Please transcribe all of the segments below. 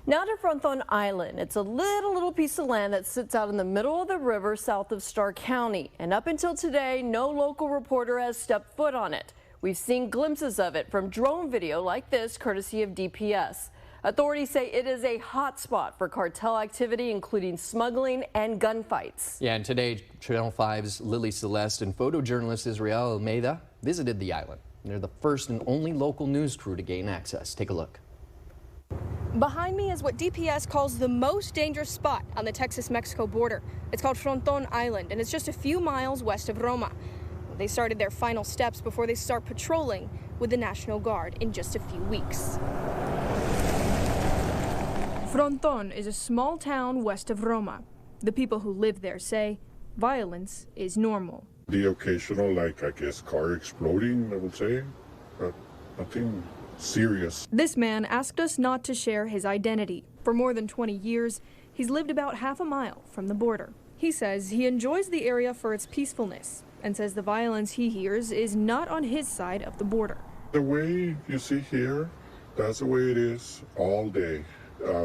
Now to Fronton Island. It's a little piece of land that sits out in the middle of the river south of Starr County. And up until today, no local reporter has stepped foot on it. We've seen glimpses of it from drone video like this, courtesy of DPS. Authorities say it is a hot spot for cartel activity, including smuggling and gunfights. Yeah, and today, Channel 5's Lily Celeste and photojournalist Israel Almeida visited the island. They're the first and only local news crew to gain access. Take a look. Behind me is what DPS calls the most dangerous spot on the Texas-Mexico border. It's called Fronton Island, and it's just a few miles west of Roma. They started their final steps before they start patrolling with the National Guard in just a few weeks. Fronton is a small town west of Roma. The people who live there say violence is normal. The occasional, I guess, car exploding, I would say, but nothing serious. This man asked us not to share his identity. For more than 20 years, he's lived about half a mile from the border. He says he enjoys the area for its peacefulness and says the violence he hears is not on his side of the border. The way you see here, that's the way it is all day,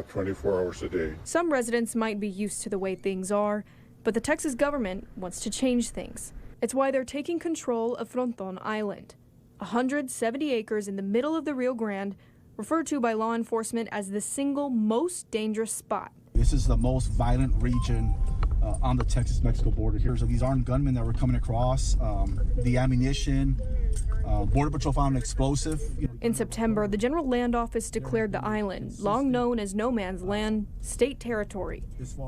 24 hours a day. Some residents might be used to the way things are, but the Texas government wants to change things. It's why they're taking control of Fronton Island, 170 acres in the middle of the Rio Grande, referred to by law enforcement as the single most dangerous spot. This is the most violent region on the Texas-Mexico border here. So these armed gunmen that were coming across, the ammunition, Border Patrol found an explosive. In September, the General Land Office declared the island, long known as no man's land, state territory.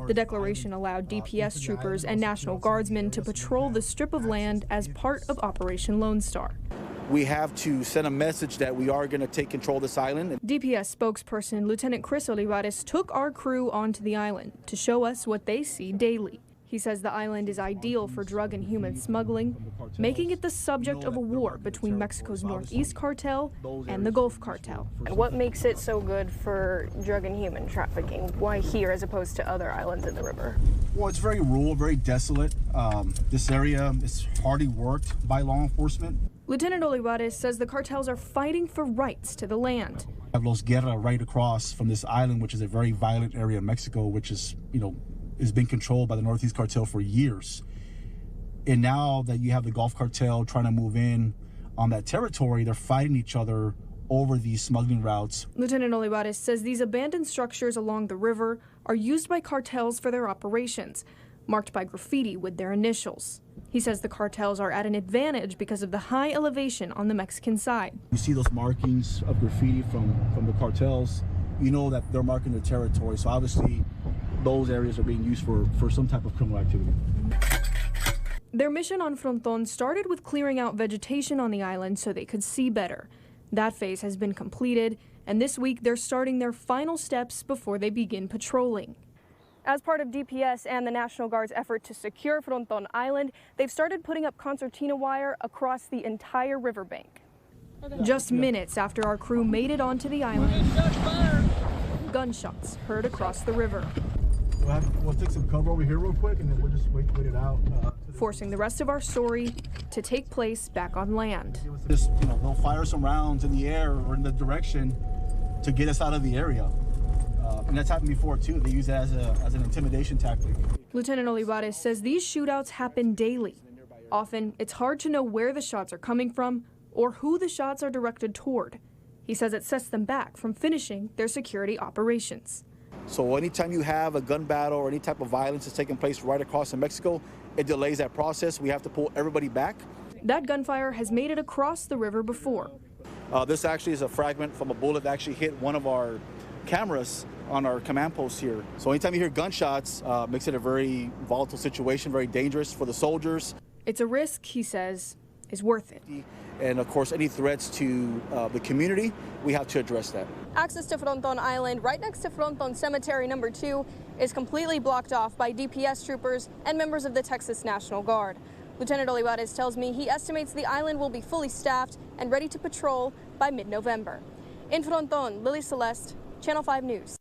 The declaration allowed DPS troopers and National Guardsmen to patrol the strip of land as part of Operation Lone Star. We have to send a message that we are going to take control of this island. DPS spokesperson Lieutenant Chris Olivares took our crew onto the island to show us what they see daily. He says the island is ideal for drug and human smuggling, making it the subject of a war between Mexico's Northeast cartel and the Gulf cartel. And what makes it so good for drug and human trafficking? Why here as opposed to other islands in the river? Well, it's very rural, very desolate. This area is hardly worked by law enforcement. Lieutenant Olivares says the cartels are fighting for rights to the land. Los Guerra right across from this island, which is a very violent area of Mexico, which is, has been controlled by the Northeast cartel for years. And now that you have the Gulf cartel trying to move in on that territory, they're fighting each other over these smuggling routes. Lieutenant Olivares says these abandoned structures along the river are used by cartels for their operations, marked by graffiti with their initials. He says the cartels are at an advantage because of the high elevation on the Mexican side. You see those markings of graffiti from the cartels, you know that they're marking their territory. So obviously those areas are being used for some type of criminal activity. Their mission on Fronton started with clearing out vegetation on the island so they could see better. That phase has been completed, and this week they're starting their final steps before they begin patrolling. As part of DPS and the National Guard's effort to secure Fronton Island, they've started putting up concertina wire across the entire riverbank. Just minutes after our crew made it onto the island, gunshots heard across the river. We'll take some cover over here real quick, and then we'll just wait it out. Forcing the rest of our story to take place back on land. Just, they'll fire some rounds in the air or in the direction to get us out of the area. And that's happened before, too. They use it as an intimidation tactic. Lieutenant Olivares says these shootouts happen daily. Often, it's hard to know where the shots are coming from or who the shots are directed toward. He says it sets them back from finishing their security operations. So anytime you have a gun battle or any type of violence that's taking place right across in Mexico, it delays that process. We have to pull everybody back. That gunfire has made it across the river before. This actually is a fragment from a bullet that actually hit one of our cameras on our command post here. So anytime you hear gunshots, makes it a very volatile situation, very dangerous for the soldiers. It's a risk, he says, is worth it. And of course, any threats to the community, we have to address that. Access to Fronton Island, right next to Fronton Cemetery number 2, is completely blocked off by DPS troopers and members of the Texas National Guard. Lieutenant Olivares tells me he estimates the island will be fully staffed and ready to patrol by mid-November. In Fronton, Lily Celeste, Channel 5 News.